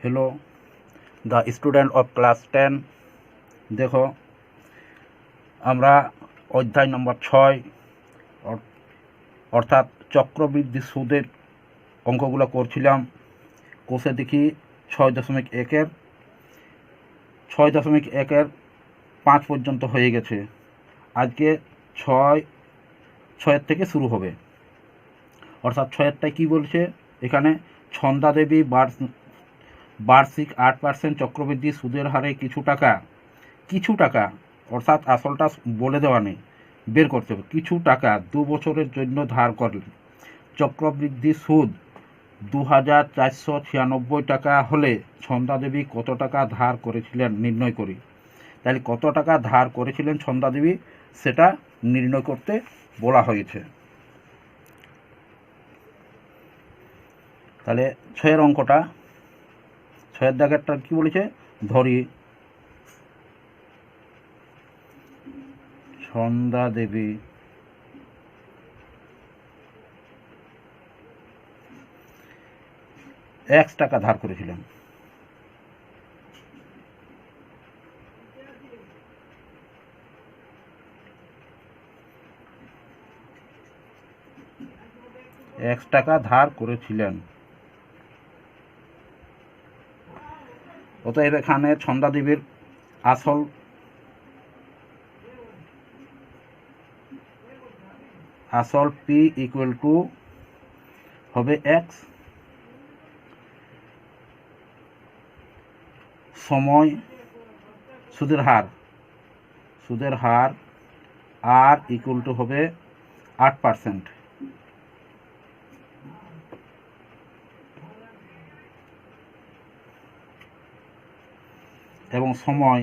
Hello the student of class 10 देखो আমরা অধ্যায় নম্বর 6 অর্থাৎ চক্রবৃদ্ধি সুদের অঙ্কগুলো করছিলাম। কোষে দেখি 6.1 5 পর্যন্ত হয়ে গেছে। আজকে 6 থেকে শুরু হবে। অর্থাৎ 6টায় কী বলছে এখানে, ছন্দা দেবী বার্ষিক 8% চক্রবৃদ্ধি সুদের হারে কিছু টাকা অর্থাৎ আসলটা বলে দেওয়া নেই, বের করতে হবে। কিছু টাকা 2 বছরের জন্য ধার করলেন। চক্রবৃদ্ধি সুদ 2496 টাকা হলে ছন্দা দেবী কত টাকা ধার করেছিলেন নির্ণয় করি। তাহলে কত টাকা ধার করেছিলেন ছন্দা দেবী সেটা নির্ণয় করতে বলা হয়েছে। তাহলে 6 অঙ্কটা, 6 দাগেরটা কি বলেছে, ধরি ছন্দা দেবী X টাকা ধার করেছিলেন। X টাকা ধার করেছিলেন। অতএব এখানে ছন্দা দেবীর আসল P ইকুয়াল টু হবে X, সময় সুদের হার R ইকুয়াল টু হবে 8%। এবং সময়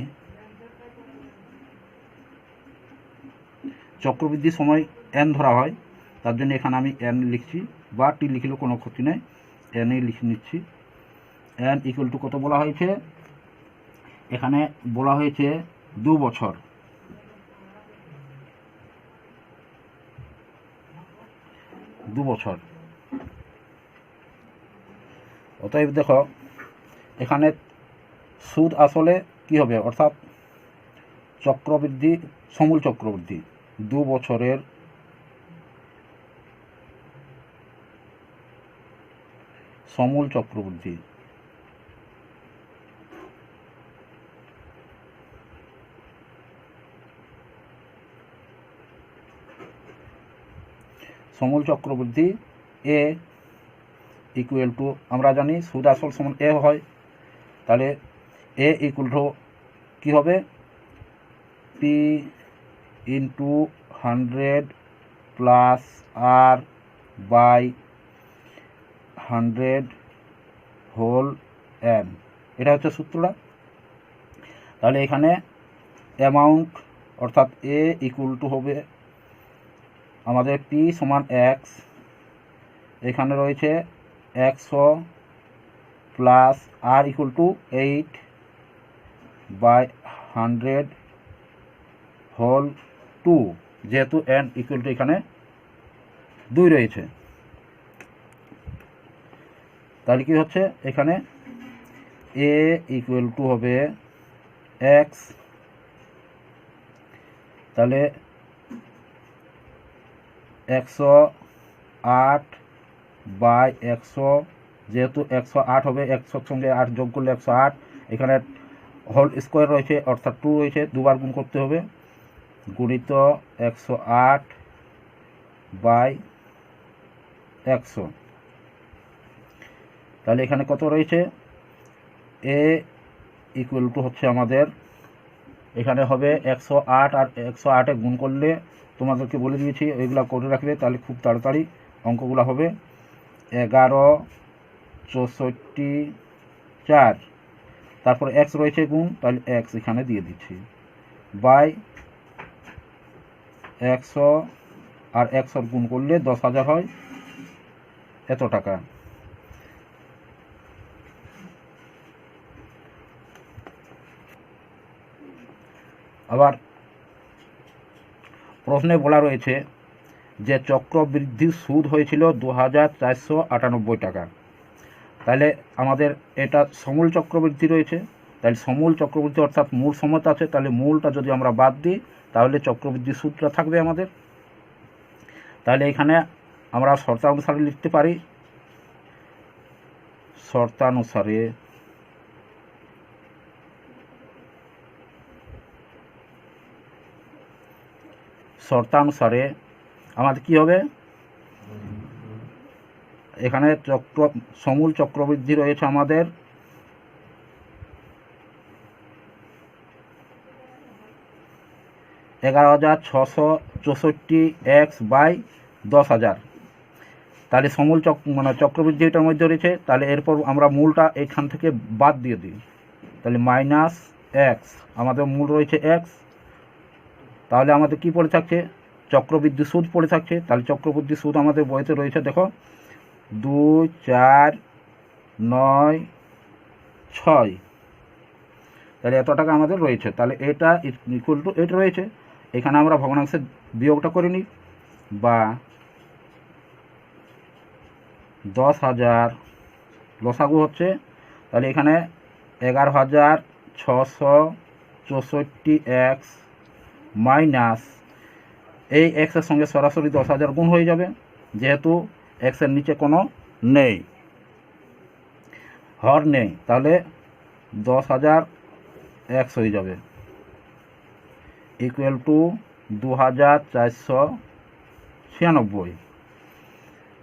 চক্রবৃদ্ধি সময় n ধরা হয়, তার জন্য এখানে আমি n লিখছি, বা টি লিখলেও কোনো ক্ষতি নেই, n এই লিখে নিচ্ছি। n ইকুয়াল টু কত বলা হয়েছে, এখানে বলা হয়েছে 2 বছর। অতএব দেখো এখানে সুদ আসলে কি হবে, অর্থাৎ সমূল চক্রবৃদ্ধি 2 বছরের সমূল চক্রবৃদ্ধি এ ইকুয়াল টু, আমরা জানি সুদ আসল সমান এ হয়, তাহলে এ ইকুয়াল টু কী হবে, P into 100 plus R by 100 whole n, এটা হচ্ছে সূত্রটা। তাহলে এখানে অ্যামাউন্ট অর্থাৎ এ ইকুয়াল টু হবে আমাদের পি সমান x, এখানে রয়েছে 100 plus R equal to 8 by 100 whole 2, যেহেতু n ইকুয়াল টু এখানে 2 রয়েছে। তাহলে কি হচ্ছে এখানে a ইকুয়াল টু হবে x, তাহলে 108 বাই 100, যেহেতু 108 হবে, 100 সঙ্গে 8 যোগ করলে 108, এখানে হোল স্কোয়ার রয়েছে অর্থাৎ 2 রয়েছে, দুবার গুণ করতে হবে, গুণিত 108 বাই 100। তাহলে এখানে কত রয়েছে, এ ইকুয়াল টু হচ্ছে আমাদের এখানে হবে 108, আর 108-এ গুণ করলে তোমাদেরকে বলে দিয়েছি ওইগুলো করে রাখবে, তাহলে খুব তাড়াতাড়ি অঙ্কগুলো হবে। 1164, তারপর x রয়েছে গুণ, তাহলে x এখানে দিয়ে দিচ্ছি, বাই 100, আর 100 গুণ করলে 10,000 হয়, এত টাকা। আবার প্রশ্নে বলা রয়েছে যে চক্রবৃদ্ধির সুদ হয়েছিল 2498 টাকা। তাহলে আমাদের এটা সমূল চক্রবৃদ্ধি রয়েছে, তাহলে সমূল চক্রবৃদ্ধি অর্থাৎ মূল সমত আছে, তাহলে মূলটা যদি আমরা বাদ দিই তাহলে চক্রবৃদ্ধি সুদটা থাকবে আমাদের। তাহলে এখানে আমরা শর্তানুসারে লিখতে পারি, শর্তানুসারে আমাদের কি হবে, এখানে সমূল চক্রবৃদ্ধি রয়েছে আমাদের 11,664 x/10,000। তাহলে সমূল চক্রবৃদ্ধি এটার মধ্যে রয়েছে, তাহলে এরপর আমরা মূলটা এখান থেকে বাদ দিয়ে দিই, তাহলে -x, আমাদের মূল রয়েছে x, তাহলে আমাদের কি পড়ে থাকছে, চক্রবৃদ্ধি সুদ পড়ে থাকছে। তাহলে চক্রবৃদ্ধি সুদ আমাদের বইতে রয়েছে, দেখো 2, 4, 9, 6, তাহলে এত টাকা আমাদের রয়েছে। তাহলে এটা ইকুয়াল টু এটা রয়েছে, এখানে আমরা ভগ্নাংশের বিয়োগটা করে নিই, বা 10,000 লসাগু হচ্ছে, তাহলে এখানে 11,664 x মাইনাস এই এক্সের সঙ্গে সরাসরি 10,000 গুণ হয়ে যাবে, যেহেতু এক্সের নিচে কোনো নেই, হর নেই, তাহলে 10,000 x হয়ে যাবে, ইকুয়াল টু 2,496।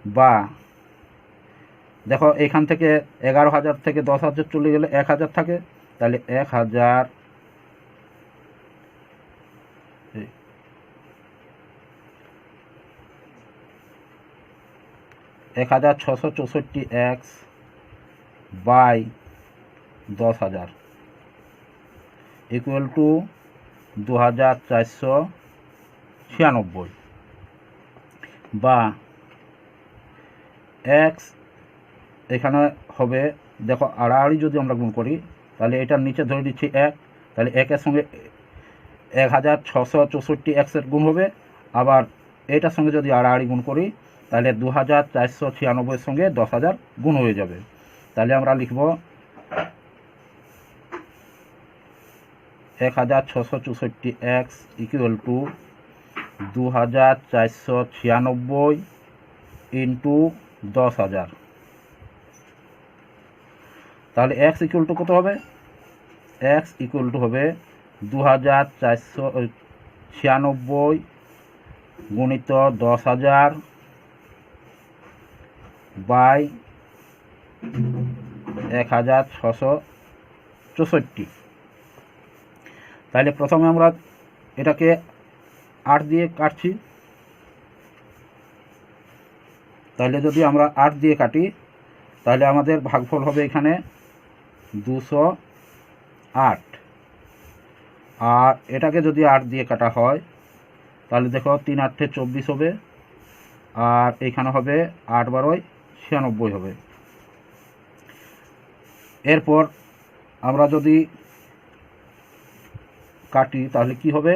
বা দেখো এখান থেকে 11,000 থেকে 10,000 চলে গেলে 1,000 থাকে, তাহলে 1,664 x বাই 10,000 ইকুয়াল টু 2,496। বা x এখানে হবে, দেখো আড়াআড়ি যদি আমরা গুণ করি তাহলে এটার নিচে ধরে দিচ্ছি 1, তাহলে 1-এর সঙ্গে 1,664 এক্সের গুণ হবে, আবার এটার সঙ্গে যদি আড়াআড়ি গুণ করি তাহলে 2,496-এর সঙ্গে 10,000 গুণ হয়ে যাবে। তাহলে আমরা লিখব 1,664 x ইকুয়াল টু 2,496 ইন্টু 10,000। তাহলে x ইকুয়াল টু কত হবে, x ইকুয়াল টু হবে 2,496 গুণিত 10,000 বাই 1,664। তাহলে প্রথমে আমরা এটাকে 8 দিয়ে কাটছি, তাহলে যদি আমরা 8 দিয়ে কাটি তাহলে আমাদের ভাগফল হবে এখানে 208, আর এটাকে যদি 8 দিয়ে কাটা হয় তাহলে দেখো 3 8 24 হবে, আর এখানে হবে 8 12 96 হবে। এরপর আমরা যদি কাটি তাহলে কি হবে,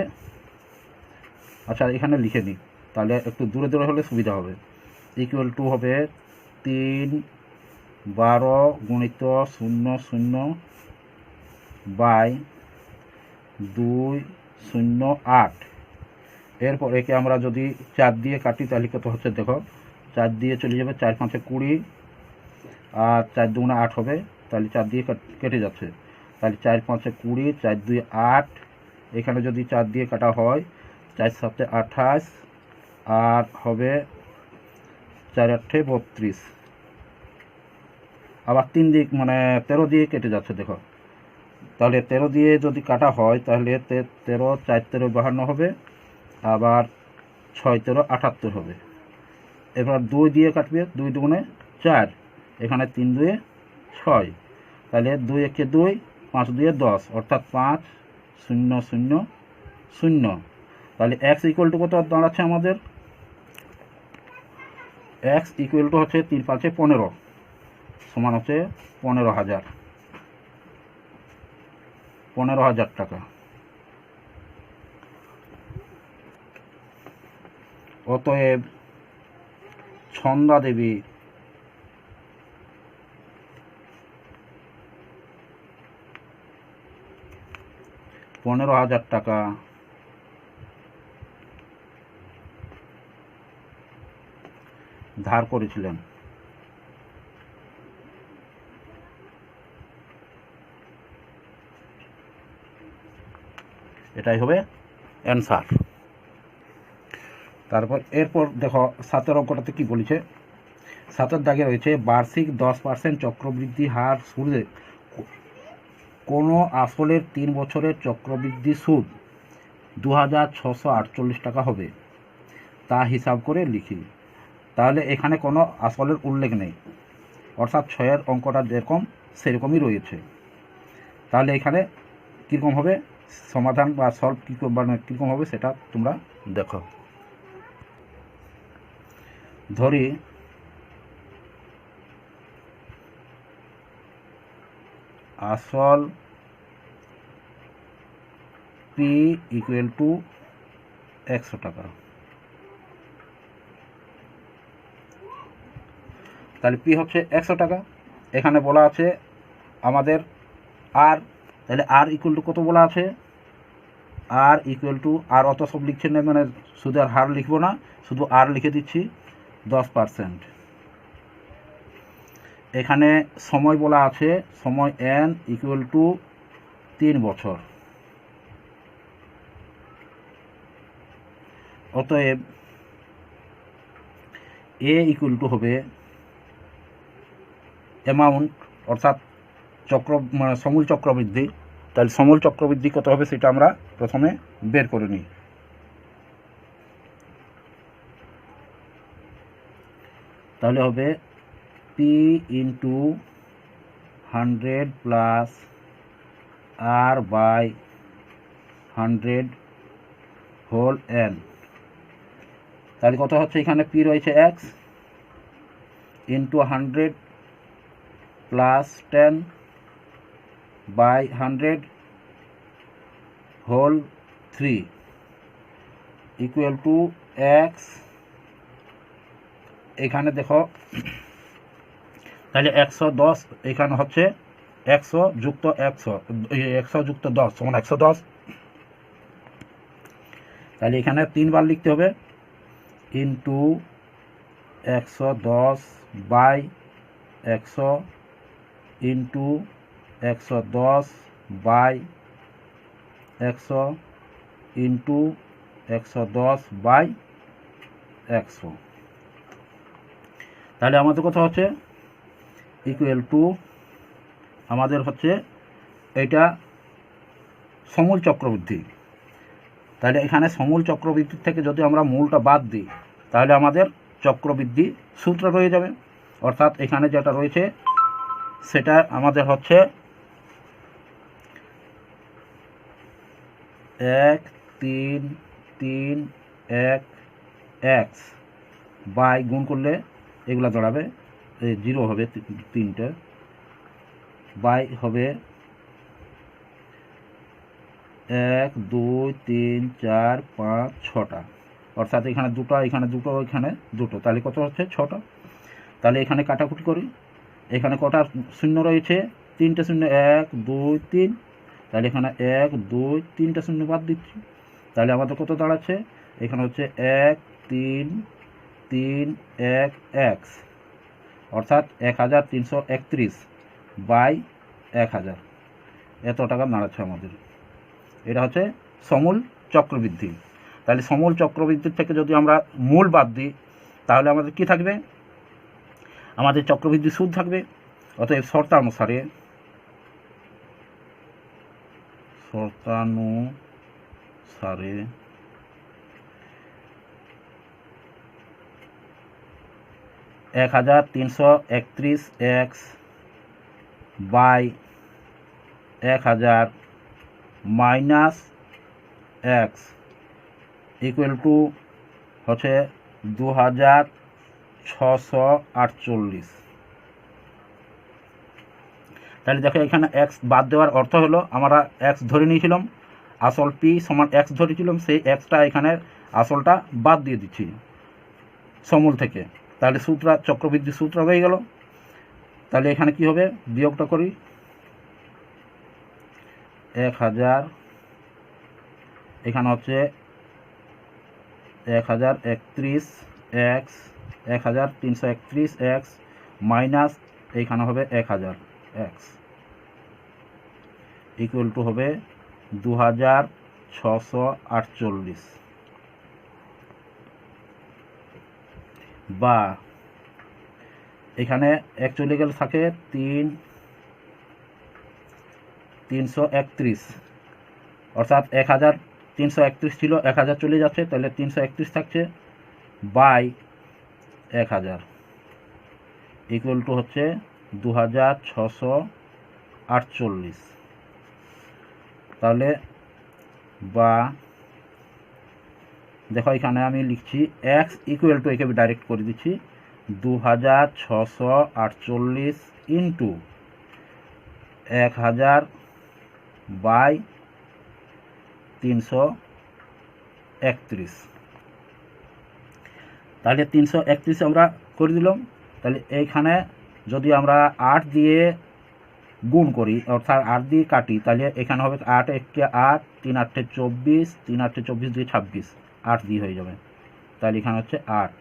আচ্ছা এখানে লিখে দিই, তাহলে একটু দূরে দূরে হলে সুবিধা হবে। ইকুয়াল টু হবে 3 12 গুণিত 0 0 বাই 208। এরপর একে আমরা যদি 4 দিয়ে কাটি তাহলে কত হচ্ছে, দেখো 4 দিয়ে চলে যাবে, 4 5 20, আর 4 2 8 হবে, তাহলে 4 দিয়ে কেটে যাচ্ছে, তাহলে 4 5 20, 4 2 8, এখানে যদি 4 দিয়ে কাটা হয় 4 7 28, আর হবে 4 8 32, আবার 3 দিয়ে 13 দিয়ে কেটে যাচ্ছে, দেখো তাহলে 13 দিয়ে যদি কাটা হয় তাহলে 13 4 13 52 হবে, আবার 6 13 78 হবে। এবার 2 দিয়ে কাটবে, 2 2 4, এখানে 3 2 6, তাহলে 2 1 2, 5 2 10, অর্থাৎ 5 0 0 0। তাহলে x ইকুয়াল টু কত দাঁড়াচ্ছে আমাদের, x ইকুয়াল টু হচ্ছে 3 5 15, সমান হচ্ছে 15,000 টাকা। অতএব ছন্দা দেবী 15,000 টাকা ধার করেছিলেন। এটাই হবে অ্যান্সার। তারপর এরপর দেখো 7 অঙ্কটাতে কি বলেছে। 7 দাগে রয়েছে বার্ষিক 10% চক্রবৃদ্ধি হার সুদে কোনো আসলের 3 বছরের চক্রবৃদ্ধি সুদ 2,648 টাকা হবে, তা হিসাব করে লিখি। তাহলে এখানে কোনো আসলের উল্লেখ নেই, অর্থাৎ 6 অঙ্কটা যেরকম সেরকমই রয়েছে। তাহলে এখানে কীরকম হবে সমাধান বা সলভ কীরকম হবে সেটা তোমরা দেখো। ধরি আসল পি ইকুয়াল টু 100 টাকা। তাহলে পি হচ্ছে 100 টাকা। এখানে বলা আছে আমাদের আর, তাহলে আর ইকুয়াল টু কত বলা আছে, আর ইকুয়াল টু, আর অত সব লিখছেন না, মানে শুধু আর হার লিখবো না, শুধু আর লিখে দিচ্ছি 10%। এখানে সময় বলা আছে, সময় এন ইকুয়াল টু 3 বছর। অতএব এ ইকুয়াল টু হবে অ্যামাউন্ট, অর্থাৎ মানে সমূল চক্রবৃদ্ধি। তাহলে সমূল চক্রবৃদ্ধি কত হবে সেটা আমরা প্রথমে বের করে নিই। তাহলে হবে P into 100 plus R by 100 whole n. তাহলে কত হচ্ছে, এখানে পি রয়েছে x into 100 plus 10 by 100 whole 3 equal to x. এখানে দেখো তাহলে 110, এখানে হচ্ছে 100 যুক্ত 100 যুক্ত 10 সমান 110। তাহলে এখানে 3 বার লিখতে হবে, into 110 by 100 into 110 by 100 into 110 by 100। তাহলে আমাদের কথা হচ্ছে ইকুয়াল টু, আমাদের হচ্ছে এটা সমূল চক্রবৃদ্ধি। তাহলে এখানে সমূল চক্রবৃদ্ধির থেকে যদি আমরা মূলটা বাদ দিই তাহলে আমাদের চক্রবৃদ্ধি সূত্র রয়ে যাবে। অর্থাৎ এখানে যেটা রয়েছে সেটা আমাদের হচ্ছে 1,3,3,1 এক্স বাই, গুণ করলে এগুলা দাঁড়াবে 0 হবে 3টে, বাই হবে 1 2 3 4 5 6টা, অর্থাৎ এখানে 2টা, এখানে 2টো, এখানে 2টো, তাহলে কত হচ্ছে 6টা। তাহলে এখানে কাটাকুটি করি, এখানে কটা শূন্য রয়েছে, 3টে শূন্য, 1 2 3, তাহলে এখানে 1 2 3টে শূন্য বাদ দিচ্ছি। তাহলে আমাদের কত দাঁড়াচ্ছে, এখানে হচ্ছে 1 3 3 1 এক্স, অর্থাৎ 1331 বাই 1000, এত টাকা দাঁড়াচ্ছে আমাদের। এটা হচ্ছে সমূল চক্রবৃদ্ধি। তাহলে সমূল চক্রবৃদ্ধির থেকে যদি আমরা মূল বাদ দিই তাহলে আমাদের কি থাকবে, আমাদের চক্রবৃদ্ধি সুদ থাকবে। অতএব শর্তানুসারে 1331 x by 1000 minus x equal to হচ্ছে 2,648। তাহলে দেখো এখানে এক্স বাদ দেওয়ার অর্থ হলো আমরা এক্স ধরে নিয়েছিলাম, আসল পি সমান এক্স ধরেছিলাম, সেই এক্সটা এখানে আসলটা বাদ দিয়ে দিচ্ছি সমূল থেকে। তাহলে সূত্র, চক্রবৃদ্ধি সূত্র হয়ে গেল। তাহলে এখানে কি হবে, বিয়োগটা করি, 1000 এখানে হচ্ছে 1031 এক্স 1331 এক্স মাইনাস এইখানে হবে 1000 এক্স ইকুয়াল টু হবে 2648 বা এখানে এক চলে গেলে থাকে 331 অর্থাৎ 1331 ছিল 1000 চলে যাচ্ছে, তাহলে 331 থাকছে বাই 1000 ইকুয়াল টু হচ্ছে 2648। তাহলে বা দেখো এখানে আমি লিখছি এক্স ইকুয়াল টু, একে ডাইরেক্ট করে দিচ্ছি 2648 ইন্টু 1000 বাই 331। তাহলে 331 আমরা করে দিলাম। তাহলে এইখানে যদি আমরা 8 দিয়ে গুণ করি অর্থাৎ 8 দিয়ে কাটি, তাহলে এখানে হবে 8 1 8 3 8 24 3 8 24 2 26 8 দিয়ে হয়ে যাবে। তাহলে এখানে হচ্ছে 8,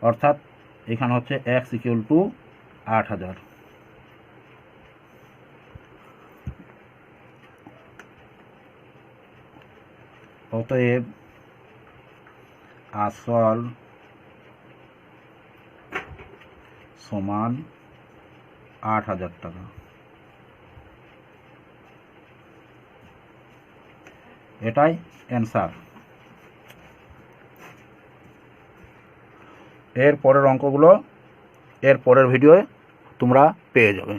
অর্থাৎ এখানে হচ্ছে এক্স ইকুয়াল টু 8000। অতএব আসল সমান 8000 টাকা। এটাই অ্যান্সার। এর পরের অঙ্কগুলো এর পরের ভিডিওয়ে তোমরা পেয়ে যাবে।